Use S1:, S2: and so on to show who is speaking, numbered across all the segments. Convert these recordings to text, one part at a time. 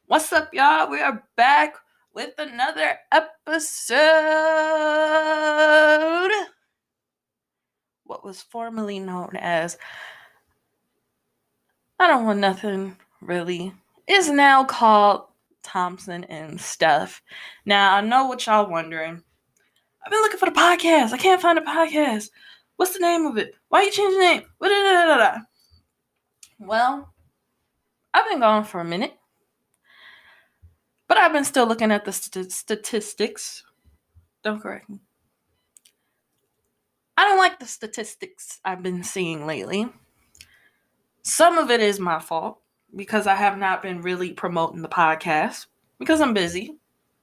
S1: What's up, y'all? We are back with another episode. What was formerly known as I Don't Want Nothing Really is now called Thompson and Stuff. Now, I know what y'all wondering. I've been looking for the podcast. I can't find the podcast. What's the name of it? Why you change the name? Well, I've been gone for a minute. But I've been still looking at the statistics. Don't correct me. I don't like the statistics I've been seeing lately. Some of it is my fault because I have not been really promoting the podcast because I'm busy.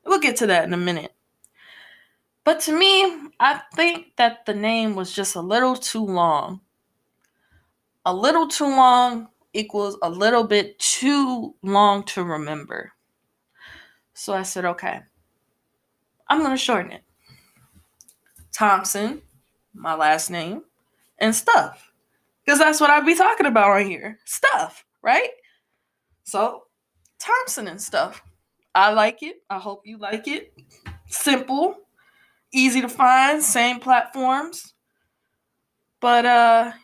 S1: We'll get to that in a minute. But to me, I think that the name was just a little too long. A little too long equals a little bit too long to remember. So I said, okay, I'm going to shorten it. Thompson, my last name, and Stuff. Because that's what I be talking about right here. Stuff, right? So, Thompson and Stuff. I like it. I hope you like it. Simple, easy to find, same platforms. But,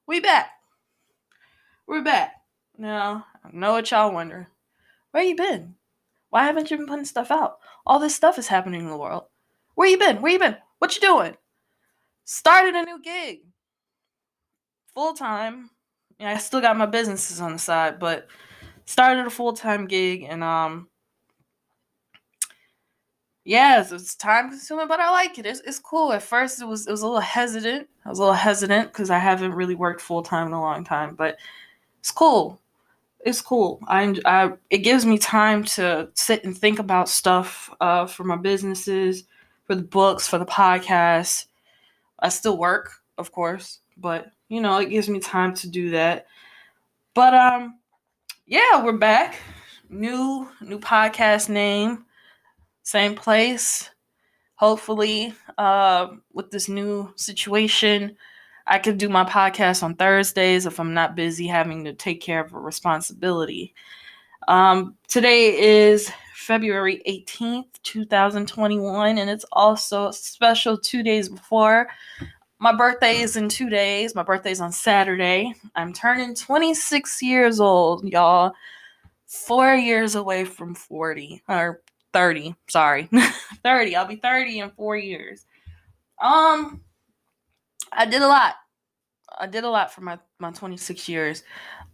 S1: we back. We're back. Now, I know what y'all wonder. Where you been? Why haven't you been putting stuff out? All this stuff is happening in the world. Where you been? What you doing? Started a new gig. Full time. Yeah, I still got my businesses on the side, but started a full-time gig and it's time consuming, but I like it. It's cool. At first it was a little hesitant. I was a little hesitant because I haven't really worked full-time in a long time, but it's cool. It's cool. It gives me time to sit and think about stuff for my businesses, for the books, for the podcast. I still work, of course, but it gives me time to do that. But we're back. New podcast name, same place. Hopefully, with this new situation, I could do my podcast on Thursdays if I'm not busy having to take care of a responsibility. Today is February 18th, 2021, and it's also a special 2 days before. My birthday is in 2 days. My birthday's on Saturday. I'm turning 26 years old, y'all. 4 years away from 40. Or 30, sorry. 30. I'll be 30 in 4 years. I did a lot. For my 26 years.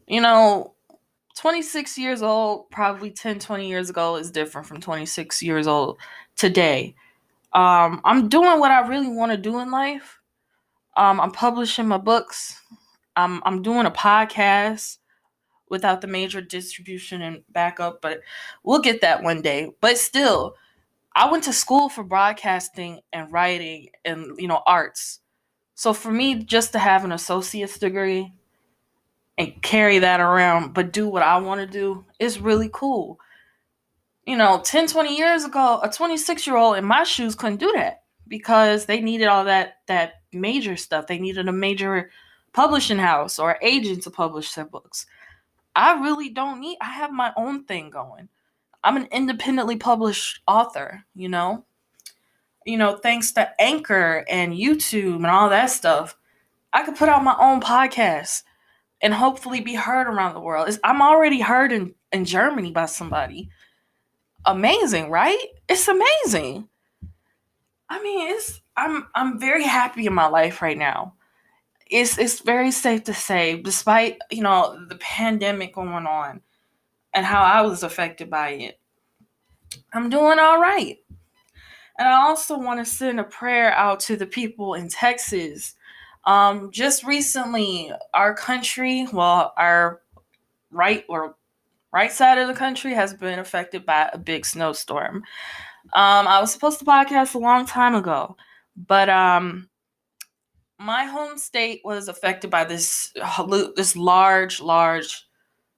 S1: 26 years old, probably 10, 20 years ago is different from 26 years old today. I'm doing what I really want to do in life. I'm publishing my books. I'm doing a podcast without the major distribution and backup, but we'll get that one day. But still, I went to school for broadcasting and writing and, arts. So for me, just to have an associate's degree and carry that around, but do what I want to do is really cool. 10, 20 years ago, a 26-year-old in my shoes couldn't do that because they needed all that major stuff. They needed a major publishing house or agent to publish their books. I really don't need, I have my own thing going. I'm an independently published author, thanks to Anchor and YouTube and all that stuff. I could put out my own podcast and hopefully be heard around the world. I'm already heard in Germany by somebody. Amazing, right? It's amazing. I mean, I'm very happy in my life right now. It's very safe to say, despite, the pandemic going on and how I was affected by it, I'm doing all right. And I also want to send a prayer out to the people in Texas. Just recently, our country, our right side of the country has been affected by a big snowstorm. I was supposed to podcast a long time ago, but my home state was affected by this large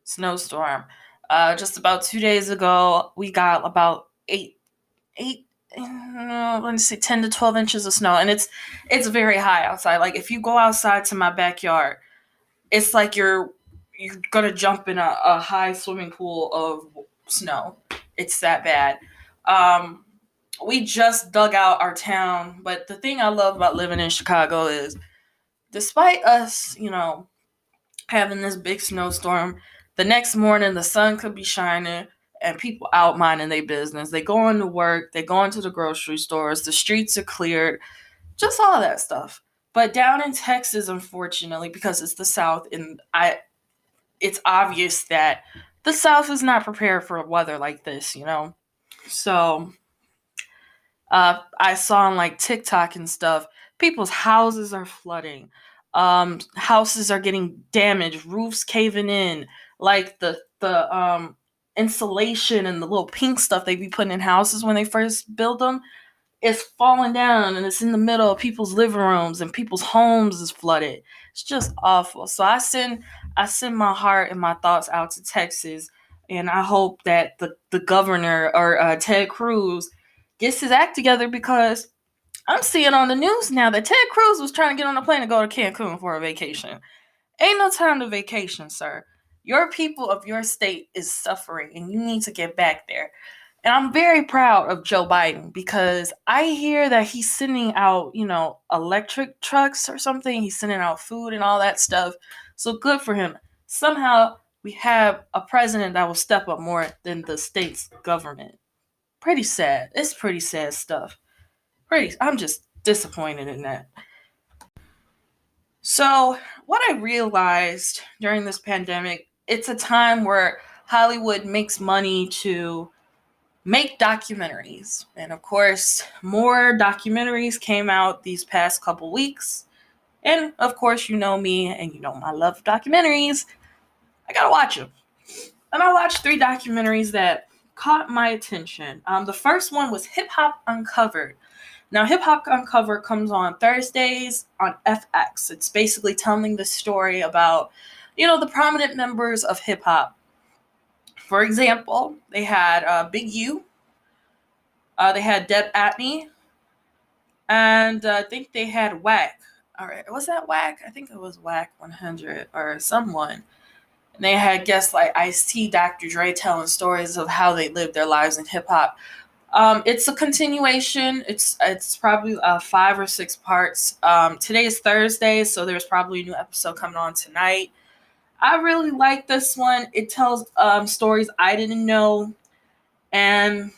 S1: snowstorm. Just about 2 days ago, we got about 10 to 12 inches of snow, and it's very high outside. Like if you go outside to my backyard, it's like you're you're gonna jump in a high swimming pool of snow. It's that bad. Um, we just dug out our town, but the thing I love about living in Chicago is, despite us, having this big snowstorm, the next morning the sun could be shining and people out minding their business. They go into work, they go into the grocery stores, the streets are cleared, just all that stuff. But down in Texas, unfortunately, because it's the South, and it's obvious that the South is not prepared for weather like this. So I saw on like TikTok and stuff, people's houses are flooding. Houses are getting damaged, roofs caving in, like the insulation and the little pink stuff they be putting in houses when they first build them, it's falling down and it's in the middle of people's living rooms and people's homes is flooded. It's just awful. So I send my heart and my thoughts out to Texas, and I hope that the governor or Ted Cruz gets his act together, because I'm seeing on the news now that Ted Cruz was trying to get on a plane to go to Cancun for a vacation. Ain't no time to vacation, sir. Your people of your state is suffering and you need to get back there. And I'm very proud of Joe Biden, because I hear that he's sending out, electric trucks or something. He's sending out food and all that stuff. So good for him. Somehow we have a president that will step up more than the state's government. Pretty sad. It's pretty sad stuff. I'm just disappointed in that. So, what I realized during this pandemic, it's a time where Hollywood makes money to make documentaries. And of course, more documentaries came out these past couple weeks. And of course, you know me and you know my love of documentaries. I gotta watch them. And I watched 3 documentaries that caught my attention. The first one was Hip Hop Uncovered. Now, Hip Hop Uncovered comes on Thursdays on FX. It's basically telling the story about, the prominent members of hip hop. For example, they had Big U, they had Deb Atney, and I think they had Whack. All right, was that Whack? I think it was Whack 100 or someone. And they had guests like Ice-T, Dr. Dre telling stories of how they lived their lives in hip hop. It's a continuation. It's probably 5 or 6 parts. Today is Thursday, so there's probably a new episode coming on tonight. I really like this one. It tells stories I didn't know, and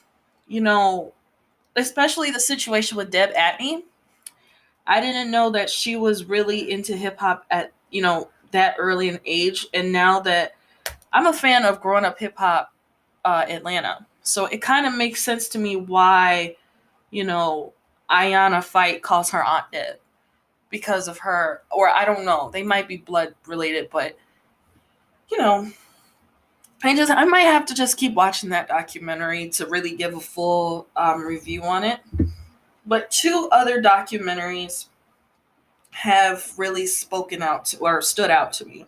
S1: especially the situation with Deb Atney. I didn't know that she was really into hip hop at that early an age, and now that I'm a fan of growing up hip hop Atlanta. So it kind of makes sense to me why, Ayanna Fight calls her aunt Deb, because of her, or I don't know, they might be blood related, but I might have to just keep watching that documentary to really give a full review on it. But 2 other documentaries have really spoken out to, or stood out to me.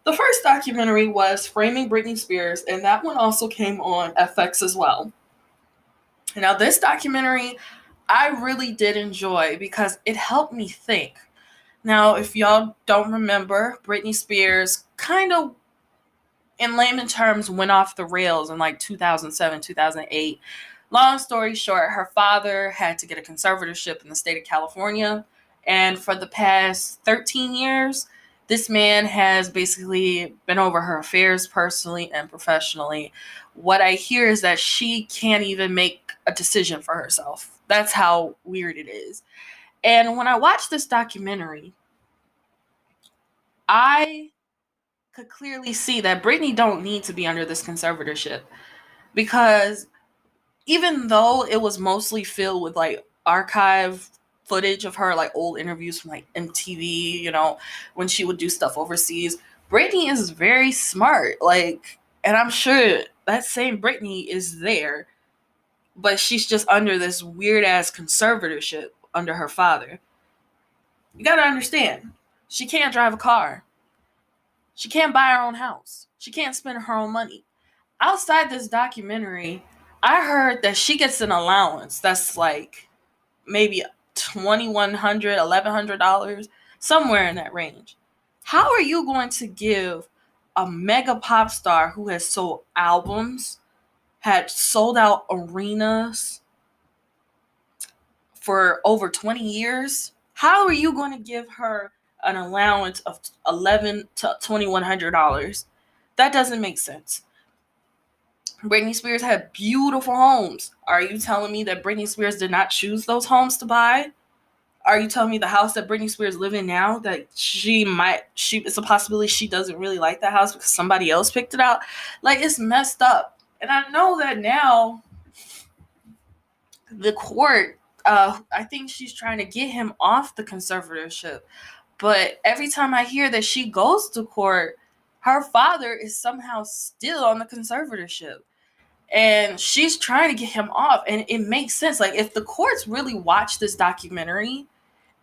S1: The first documentary was Framing Britney Spears, and that one also came on FX as well. Now, this documentary I really did enjoy because it helped me think. Now, if y'all don't remember, Britney Spears kind of, in layman terms, went off the rails in like 2007, 2008. Long story short, her father had to get a conservatorship in the state of California. And for the past 13 years, this man has basically been over her affairs personally and professionally. What I hear is that she can't even make a decision for herself. That's how weird it is. And when I watched this documentary, I could clearly see that Britney don't need to be under this conservatorship, because even though it was mostly filled with like archive footage of her, like old interviews from like MTV, when she would do stuff overseas, Britney is very smart. And I'm sure that same Britney is there, but she's just under this weird ass conservatorship under her father. You gotta understand, she can't drive a car. She can't buy her own house. She can't spend her own money. Outside this documentary, I heard that she gets an allowance that's like maybe $2,100, $1,100, somewhere in that range. How are you going to give a mega pop star who has sold albums, had sold out arenas for over 20 years? How are you going to give her an allowance of $1,100 to $2,100? That doesn't make sense. Britney Spears had beautiful homes. Are you telling me that Britney Spears did not choose those homes to buy? Are you telling me the house that Britney Spears lives in now, that it's a possibility she doesn't really like that house because somebody else picked it out? Like, it's messed up. And I know that now the court, I think she's trying to get him off the conservatorship. But every time I hear that she goes to court, her father is somehow still on the conservatorship. And she's trying to get him off. And it makes sense. Like, if the courts really watch this documentary,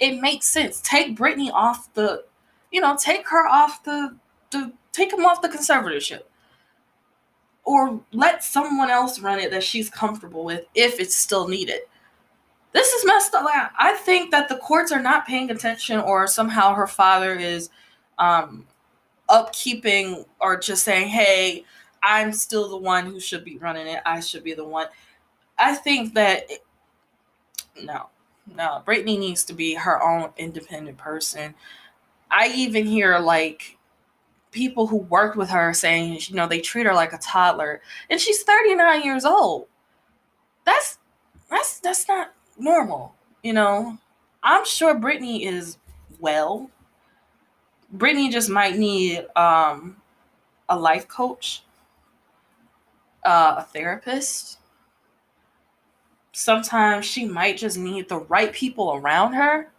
S1: it makes sense. Take Britney off the, take her off take him off the conservatorship. Or let someone else run it that she's comfortable with if it's still needed. This is messed up. Like, I think that the courts are not paying attention, or somehow her father is upkeeping or just saying, hey, I'm still the one who should be running it. I should be the one. I think that, no, Britney needs to be her own independent person. I even hear like people who worked with her saying, they treat her like a toddler, and she's 39 years old. That's not normal. I'm sure Britney is well. Britney just might need a life coach, a therapist. Sometimes she might just need the right people around her,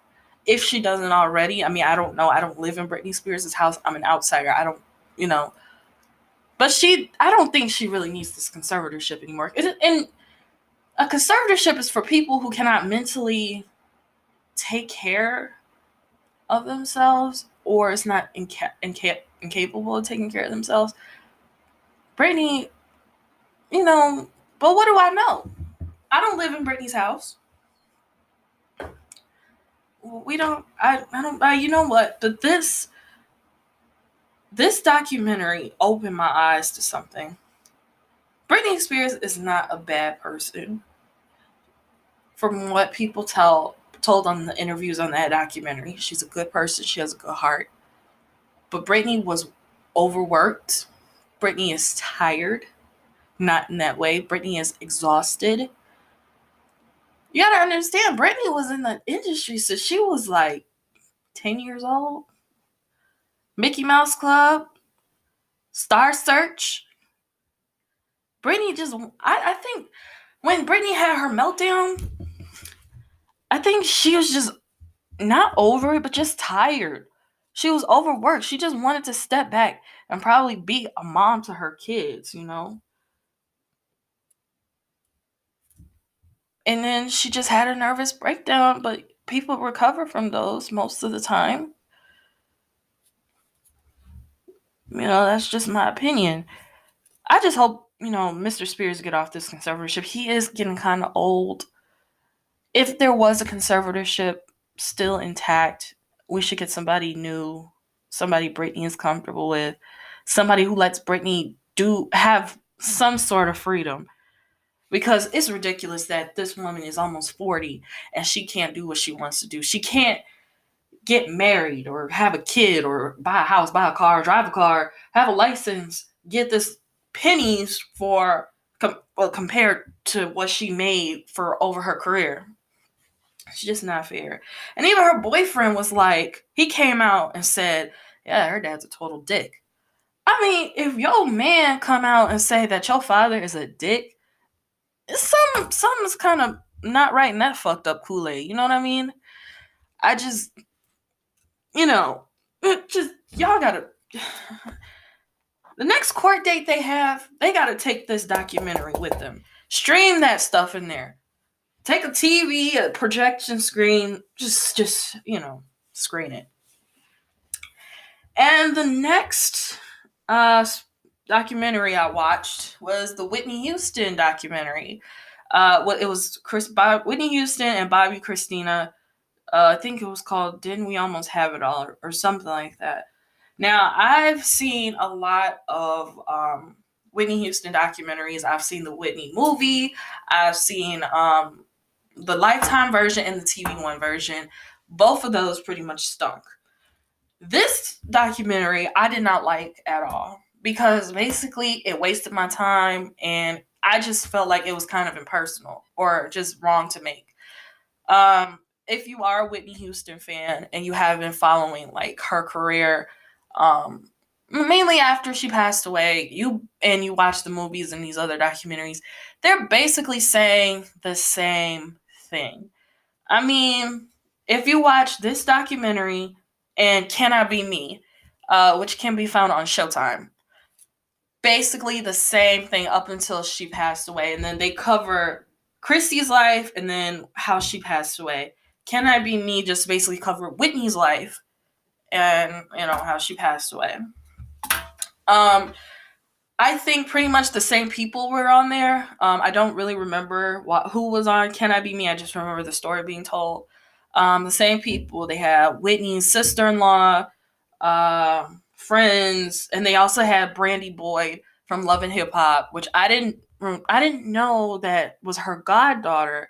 S1: if she doesn't already. I mean, I don't know. I don't live in Britney Spears' house. I'm an outsider. I don't, But I don't think she really needs this conservatorship anymore. And a conservatorship is for people who cannot mentally take care of themselves, or is not incapable of taking care of themselves. Britney, but what do I know? I don't live in Britney's house. We don't, I don't, you know what? But this documentary opened my eyes to something. Britney Spears is not a bad person. From what people told on the interviews on that documentary, she's a good person. She has a good heart. But Britney was overworked. Britney is tired. Not in that way. Britney is exhausted. You gotta understand, Britney was in the industry since she was like 10 years old. Mickey Mouse Club, Star Search. Britney I think when Britney had her meltdown, I think she was just not over it, but just tired. She was overworked. She just wanted to step back and probably be a mom to her kids, And then she just had a nervous breakdown, but people recover from those most of the time. That's just my opinion. I just hope, Mr. Spears get off this conservatorship. He is getting kind of old. If there was a conservatorship still intact, we should get somebody new, somebody Britney is comfortable with, somebody who lets Britney have some sort of freedom. Because it's ridiculous that this woman is almost 40 and she can't do what she wants to do. She can't get married or have a kid or buy a house, buy a car, drive a car, have a license, get this pennies for compared to what she made for over her career. It's just not fair. And even her boyfriend was like, he came out and said, yeah, her dad's a total dick. I mean, if your man come out and say that your father is a dick, something's kind of not right in that fucked up Kool-Aid. You know what I mean? I just, y'all gotta, the next court date they have, they gotta take this documentary with them. Stream that stuff in there. Take a TV, a projection screen, just screen it. And the next documentary I watched was the Whitney Houston documentary. It was Whitney Houston and Bobby Christina. I think it was called "Didn't We Almost Have It All" or something like that. Now, I've seen a lot of Whitney Houston documentaries. I've seen the Whitney movie. I've seen the Lifetime version and the TV One version. Both of those pretty much stunk. This documentary I did not like at all because basically it wasted my time and I just felt like it was kind of impersonal or just wrong to make. If you are a Whitney Houston fan and you have been following like her career, mainly after she passed away, you watch the movies and these other documentaries, they're basically saying the same thing. I mean, if you watch this documentary and Can I Be Me, which can be found on Showtime, basically the same thing up until she passed away. And then they cover Christy's life and then how she passed away. Can I Be Me just basically cover Whitney's life and, how she passed away. I think pretty much the same people were on there. I don't really remember who was on Can I Be Me. I just remember the story being told. The same people. They had Whitney's sister-in-law, friends, and they also had Brandy Boyd from Love and Hip Hop, which I didn't know that was her goddaughter.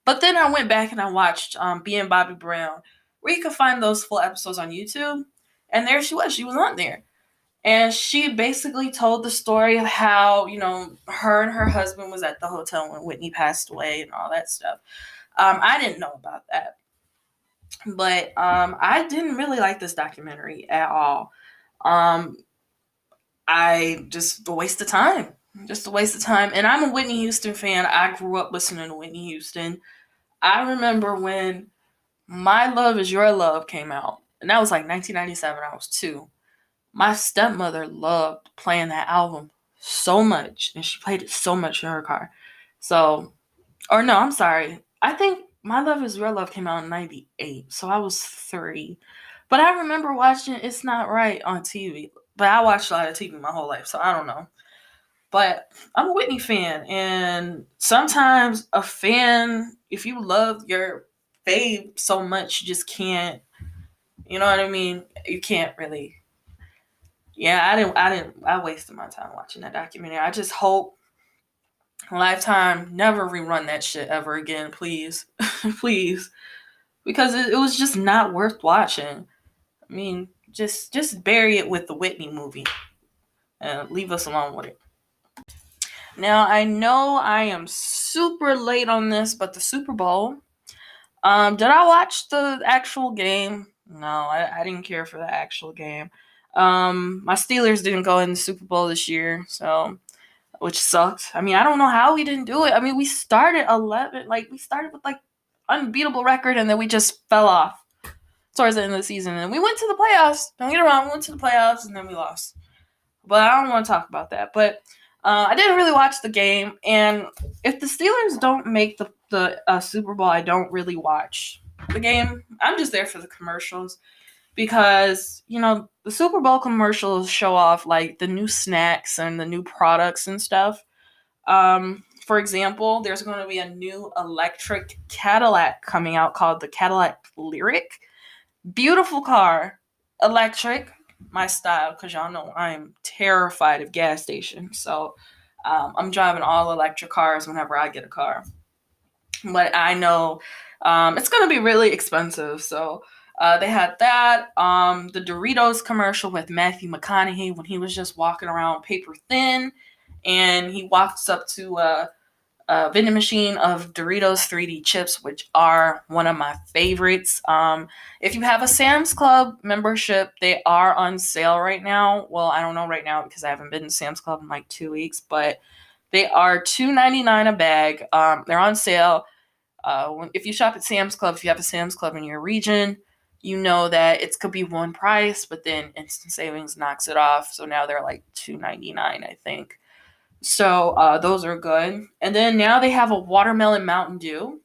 S1: But then I went back and I watched Being Bobby Brown, where you can find those full episodes on YouTube. And there she was. She was on there. And she basically told the story of how, her and her husband was at the hotel when Whitney passed away and all that stuff. I didn't know about that. But I didn't really like this documentary at all. I just a waste of time. Just a waste of time. And I'm a Whitney Houston fan. I grew up listening to Whitney Houston. I remember when My Love Is Your Love came out. And that was like 1997. I was 2. My stepmother loved playing that album so much, and she played it so much in her car. So, or no, I'm sorry. I think My Love Is Your Love came out in 98, so I was 3. But I remember watching It's Not Right on TV. But I watched a lot of TV my whole life, so I don't know. But I'm a Whitney fan, and sometimes a fan, if you love your fave so much, you just can't, you know what I mean? You can't really. Yeah, I wasted my time watching that documentary. I just hope Lifetime never rerun that shit ever again, please. Please. Because it was just not worth watching. I mean, just bury it with the Whitney movie and leave us alone with it. Now, I know I am super late on this, but the Super Bowl, did I watch the actual game? No, I didn't care for the actual game. My Steelers didn't go in the Super Bowl this year, so which sucked. I mean, I don't know how we didn't do it. I mean, we started we started with unbeatable record, and then we just fell off towards the end of the season. And we went to the playoffs. Don't get me wrong, we went to the playoffs, and then we lost. But I don't want to talk about that. But I didn't really watch the game, and if the Steelers don't make the Super Bowl, I don't really watch the game. I'm just there for the commercials because, the Super Bowl commercials show off like the new snacks and the new products and stuff. For example, there's going to be a new electric Cadillac coming out called the Cadillac Lyric. Beautiful car, electric, my style, because y'all know I'm terrified of gas stations. So I'm driving all electric cars whenever I get a car. But I know it's going to be really expensive. So they had that. The Doritos commercial with Matthew McConaughey when he was just walking around paper thin. And he walks up to a vending machine of Doritos 3D chips, which are one of my favorites. If you have a Sam's Club membership, they are on sale right now. Well, I don't know right now because I haven't been to Sam's Club in like 2 weeks, but they are $2.99 a bag. They're on sale. If you shop at Sam's Club, if you have a Sam's Club in your region, you know that it could be one price, but then Instant Savings knocks it off. So now they're like $2.99, I think. So those are good. And then now they have a watermelon Mountain Dew.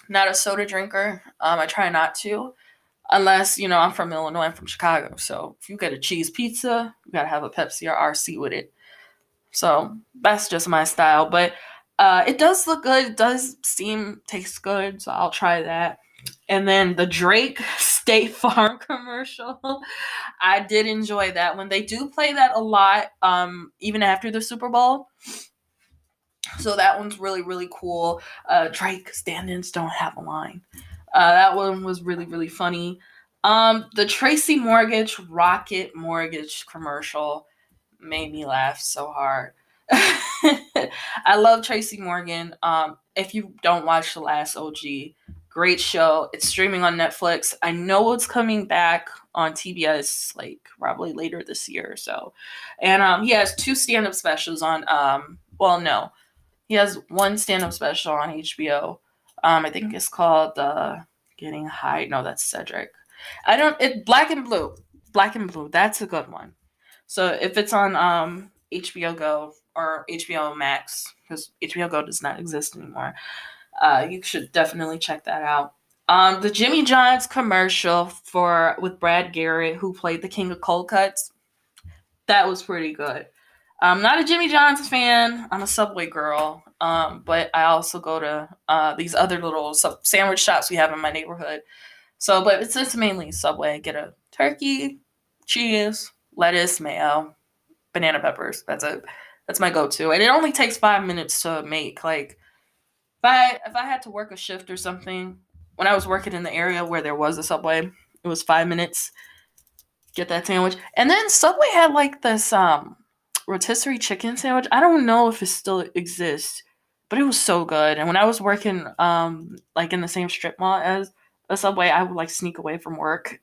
S1: Not a soda drinker. I try not to. Unless, I'm from Illinois, I'm from Chicago. So if you get a cheese pizza, you gotta have a Pepsi or RC with it. So that's just my style. But it does look good. It does taste good. So I'll try that. And then the Drake State Farm commercial. I did enjoy that one. They do play that a lot, even after the Super Bowl. So that one's really, really cool. Drake, stand-ins don't have a line. That one was really, really funny. The Tracy Mortgage Rocket Mortgage commercial made me laugh so hard. I love Tracy Morgan. If you don't watch The Last OG, great show. It's streaming on Netflix. I know it's coming back on TBS like probably later this year or so. And he has 2 stand-up specials on well, no. He has one stand-up special on HBO. I think it's called Getting High. No, that's Cedric. I don't it Black and Blue. Black and Blue. That's a good one. So if it's on HBO Go or HBO Max, because HBO Go does not exist anymore, you should definitely check that out. The Jimmy John's commercial with Brad Garrett, who played the King of Cold Cuts, that was pretty good. I'm not a Jimmy John's fan. I'm a Subway girl. But I also go to these other little sandwich shops we have in my neighborhood. So, but it's mainly Subway. Get a turkey, cheese, lettuce, mayo, banana peppers. That's it. That's my go-to. And it only takes 5 minutes to make. Like, if I had to work a shift or something, when I was working in the area where there was a Subway, it was 5 minutes. Get that sandwich. And then Subway had like this rotisserie chicken sandwich. I don't know if it still exists, but it was so good. And when I was working like in the same strip mall as a Subway, I would like sneak away from work,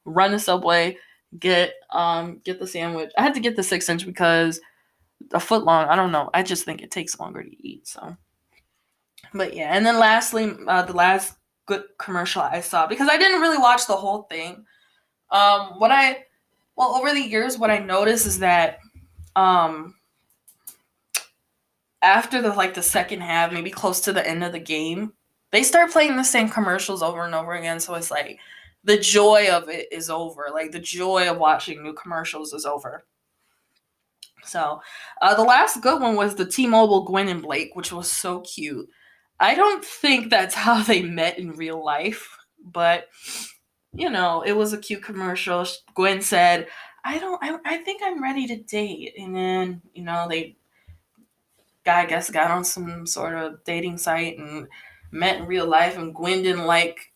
S1: run the Subway, get the sandwich. I had to get the 6-inch because a foot long, I don't know. I just think it takes longer to eat. So, but yeah. And then lastly, the last good commercial I saw, because I didn't really watch the whole thing. Over the years, what I noticed is that after the second half, maybe close to the end of the game, they start playing the same commercials over and over again. So it's like the joy of it is over. Like the joy of watching new commercials is over. So the last good one was the T-Mobile Gwen and Blake, which was so cute. I don't think that's how they met in real life, but it was a cute commercial. Gwen said, I think I'm ready to date. And then, they I guess got on some sort of dating site and met in real life, and Gwen didn't like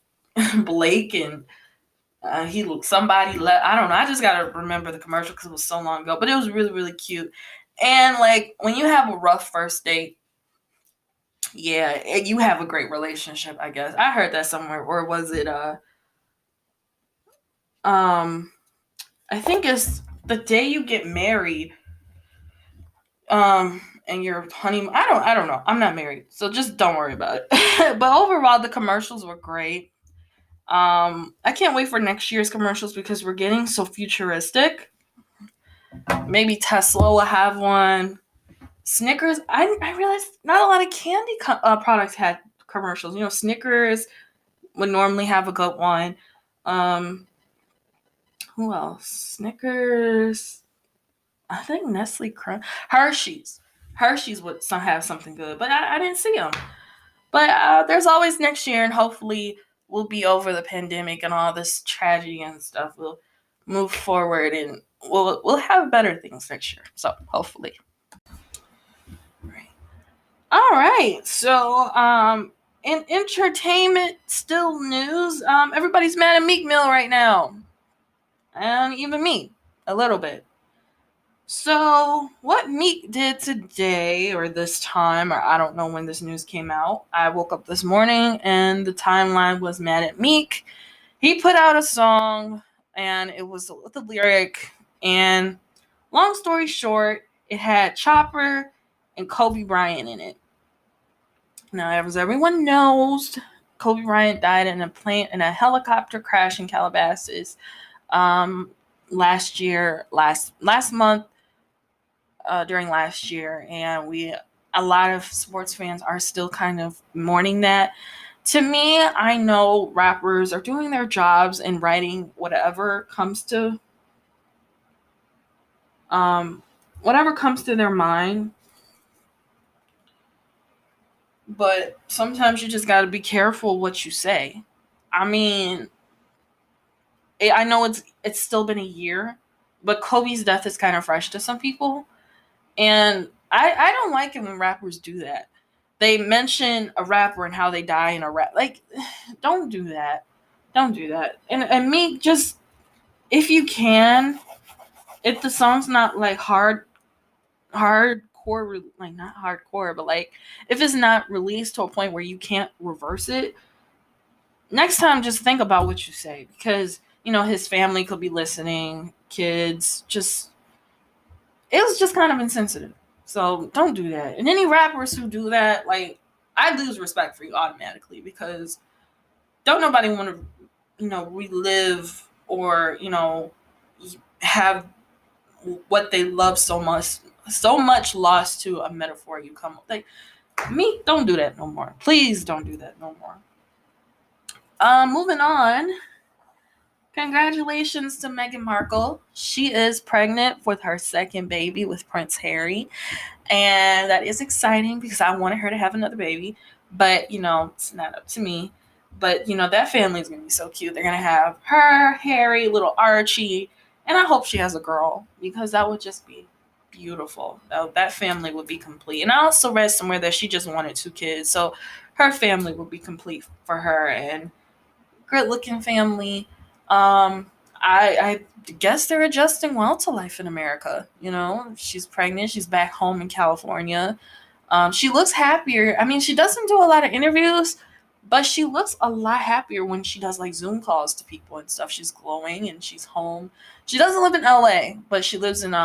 S1: Blake, and somebody let, I don't know. I just got to remember the commercial because it was so long ago, but it was really, really cute. And like when you have a rough first date, yeah, you have a great relationship, I guess. I heard that somewhere. Or was it I think it's the day you get married, and your honeymoon. I don't know. I'm not married, so just don't worry about it. But overall, the commercials were great. I can't wait for next year's commercials because we're getting so futuristic. Maybe Tesla will have one. Snickers. I realized not a lot of candy products had commercials. Snickers would normally have a good one. Who else? Snickers. I think Nestle Crunch. Hershey's. Hershey's would have something good, but I didn't see them. But there's always next year, and hopefully we'll be over the pandemic and all this tragedy and stuff. We'll move forward, and we'll have better things next year. So hopefully. Right. All right. So in entertainment, still news. Everybody's mad at Meek Mill right now, and even me a little bit. So, what Meek did today, or this time, or I don't know when this news came out. I woke up this morning and the timeline was mad at Meek. He put out a song and it was with a lyric. And long story short, it had Chopper and Kobe Bryant in it. Now, as everyone knows, Kobe Bryant died in a helicopter crash in Calabasas last month. During last year, and a lot of sports fans are still kind of mourning that. To me, I know rappers are doing their jobs and writing whatever comes to their mind, But sometimes you just got to be careful what you say. I mean, I know it's still been a year, but Kobe's death is kind of fresh to some people. And I don't like it when rappers do that. They mention a rapper and how they die in a rap. Like, don't do that. Don't do that. And me, just, if you can, if the song's not like hardcore, like not hardcore, but like if it's not released to a point where you can't reverse it, next time just think about what you say, because his family could be listening, kids, just, it was just kind of insensitive. So don't do that. And any rappers who do that, like, I lose respect for you automatically, because don't nobody want to relive or have what they love so much lost to a metaphor. You come like me, don't do that no more. Please don't do that no more. Moving on. Congratulations to Meghan Markle. She is pregnant with her second baby with Prince Harry. And that is exciting because I wanted her to have another baby. But, it's not up to me. But, that family is going to be so cute. They're going to have her, Harry, little Archie. And I hope she has a girl, because that would just be beautiful. That family would be complete. And I also read somewhere that she just wanted 2 kids. So her family would be complete for her. And good looking family. I guess they're adjusting well to life in America. She's pregnant. She's back home in California. She looks happier. I mean, she doesn't do a lot of interviews, but she looks a lot happier when she does like Zoom calls to people and stuff. She's glowing and she's home. She doesn't live in LA, but she lives in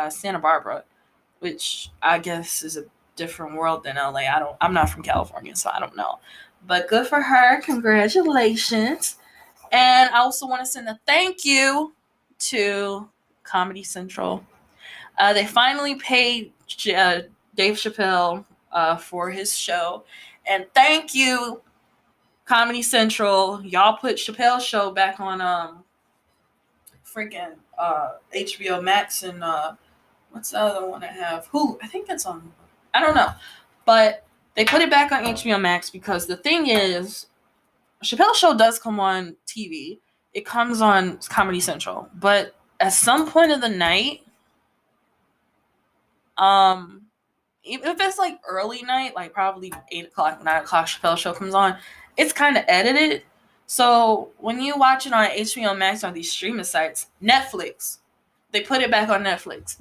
S1: Santa Barbara, which I guess is a different world than LA. I'm not from California, so I don't know. But good for her. Congratulations. And I also want to send a thank you to Comedy Central. They finally paid Dave Chappelle for his show. And thank you, Comedy Central. Y'all put Chappelle's show back on freaking HBO Max, and what's the other one I have? I think it's on, I don't know. But they put it back on HBO Max because the thing is, Chappelle's show does come on TV. It comes on Comedy Central. But at some point of the night, if it's like early night, like probably 8 o'clock, 9 o'clock, Chappelle's show comes on, it's kind of edited. So when you watch it on HBO Max on these streaming sites, Netflix, they put it back on Netflix.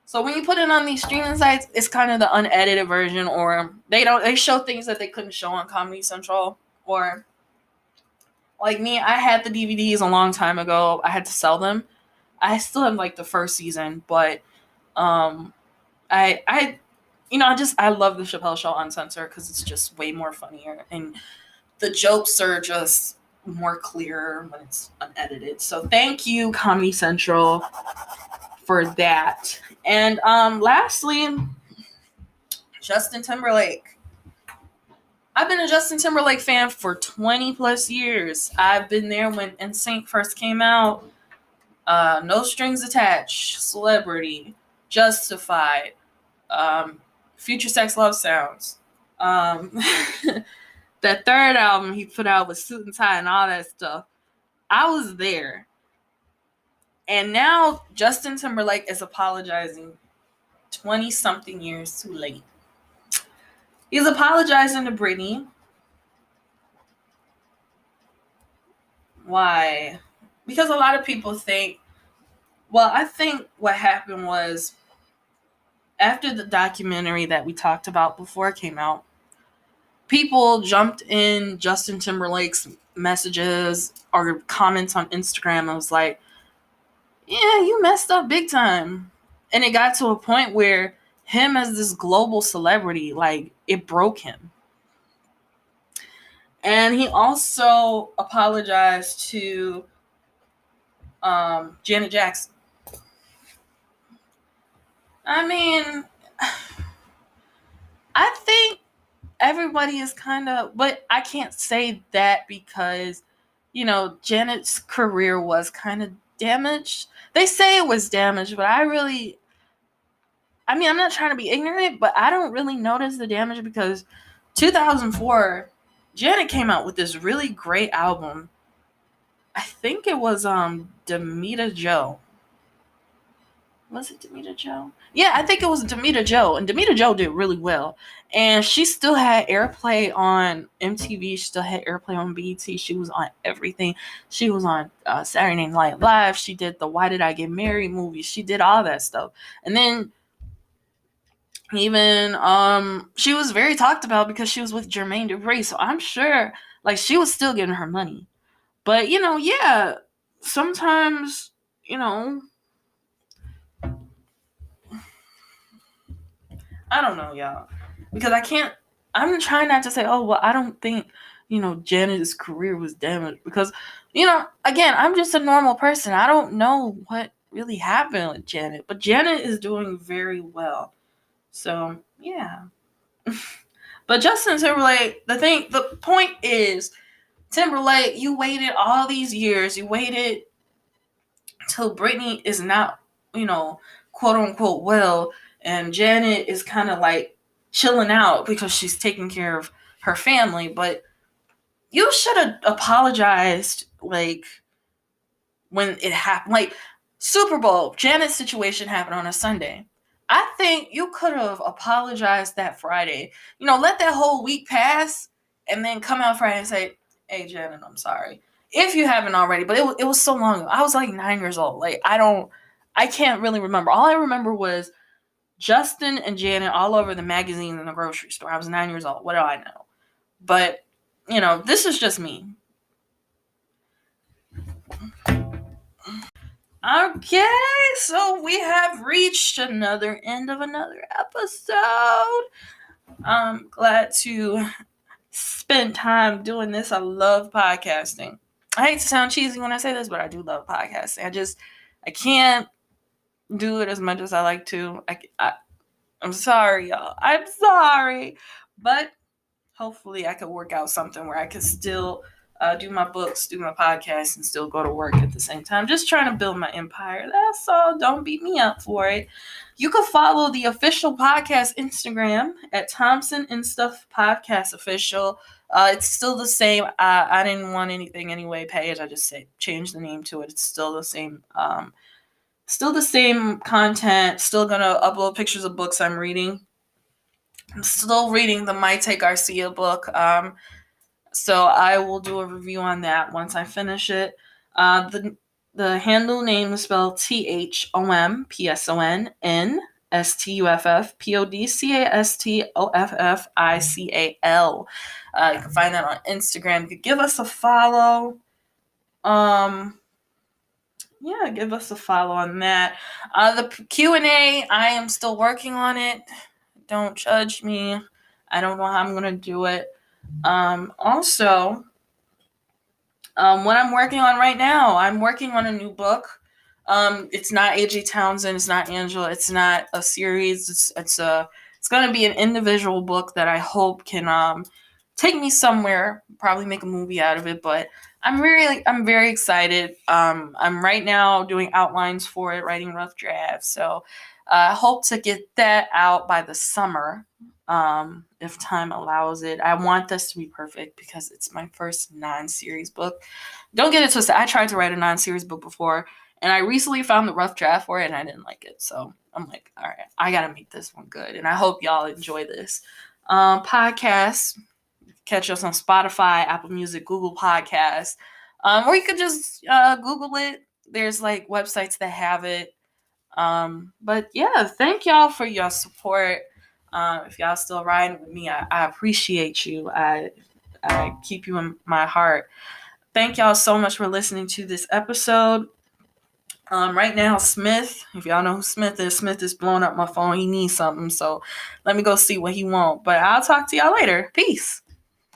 S1: So when you put it on these streaming sites, it's kind of the unedited version, or they show things that they couldn't show on Comedy Central. Or like me, I had the DVDs a long time ago. I had to sell them. I still have like the first season, but I love the Chappelle Show uncensored because it's just way more funnier, and the jokes are just more clear when it's unedited. So thank you, Comedy Central, for that. And lastly, Justin Timberlake. I've been a Justin Timberlake fan for 20 plus years. I've been there when NSYNC first came out. No Strings Attached, Celebrity, Justified, Future Sex Love Sounds. That third album he put out with Suit and Tie and all that stuff. I was there. And now Justin Timberlake is apologizing 20-something years too late. He's apologizing to Britney. Why? Because a lot of people think, I think what happened was, after the documentary that we talked about before it came out, people jumped in Justin Timberlake's messages or comments on Instagram and was like, yeah, you messed up big time. And it got to a point where him as this global celebrity, like, it broke him. And he also apologized to Janet Jackson. I mean, I think everybody is kind of, but I can't say that because, Janet's career was kind of damaged. They say it was damaged, but I'm not trying to be ignorant, but I don't really notice the damage because 2004, Janet came out with this really great album. I think it was Demita Joe. Was it Demita Joe? Yeah, I think it was Demita Joe. And Demita Joe did really well. And she still had airplay on MTV. She still had airplay on BET. She was on everything. She was on Saturday Night Live. She did the Why Did I Get Married movie. She did all that stuff. And then even she was very talked about because she was with Jermaine Dupri. So I'm sure like she was still getting her money. But yeah, sometimes, I don't know, y'all. Because I'm trying not to say, oh, well, I don't think, Janet's career was damaged. Because, again, I'm just a normal person. I don't know what really happened with Janet. But Janet is doing very well. So, yeah. But Justin Timberlake, the point is, Timberlake, you waited all these years. You waited till Britney is not, quote unquote well, and Janet is kind of like chilling out because she's taking care of her family. But you should have apologized like when it happened. Like Super Bowl, Janet's situation happened on a Sunday. I think you could have apologized that Friday. Let that whole week pass and then come out Friday and say, hey, Janet, I'm sorry. If you haven't already, but it was so long ago. I was like 9 years old. Like, I can't really remember. All I remember was Justin and Janet all over the magazines in the grocery store. I was 9 years old. What do I know? But, this is just me. Okay, so we have reached another end of another episode. I'm glad to spend time doing this. I love podcasting. I hate to sound cheesy when I say this, but I do love podcasting. I can't do it as much as I like to. I'm sorry, y'all. I'm sorry. But hopefully I could work out something where I could still do my books, do my podcast, and still go to work at the same time. Just trying to build my empire. That's all. Don't beat me up for it. You can follow the official podcast Instagram at thompsonnstuffpodcastofficial. It's still the same. I didn't want anything anyway page. I just changed the name to it. It's still the same. Still the same content. Still gonna upload pictures of books I'm reading. I'm still reading the Maite Garcia book. So I will do a review on that once I finish it. The handle name is spelled THOMPSONNSTUFFPODCASTOFFICAL. You can find that on Instagram. You can give us a follow. Yeah, give us a follow on that. The Q&A, I am still working on it. Don't judge me. I don't know how I'm going to do it. Also, what I'm working on right now, I'm working on a new book. It's not A.J. Townsend. It's not Angela. It's not a series. It's going to be an individual book that I hope can take me somewhere. Probably make a movie out of it. But I'm very excited. I'm right now doing outlines for it, writing rough drafts. So I hope to get that out by the summer. If time allows it. I want this to be perfect because it's my first non-series book. Don't get it twisted. I tried to write a non-series book before, and I recently found the rough draft for it, and I didn't like it. So I'm like, all right, I got to make this one good, and I hope y'all enjoy this. Podcast. Catch us on Spotify, Apple Music, Google Podcasts, or you could just Google it. There's like websites that have it. But yeah, thank y'all for your support. If y'all still riding with me, I appreciate you. I keep you in my heart. Thank y'all so much for listening to this episode. Right now, Smith, if y'all know who Smith is blowing up my phone. He needs something, so let me go see what he wants. But I'll talk to y'all later. Peace.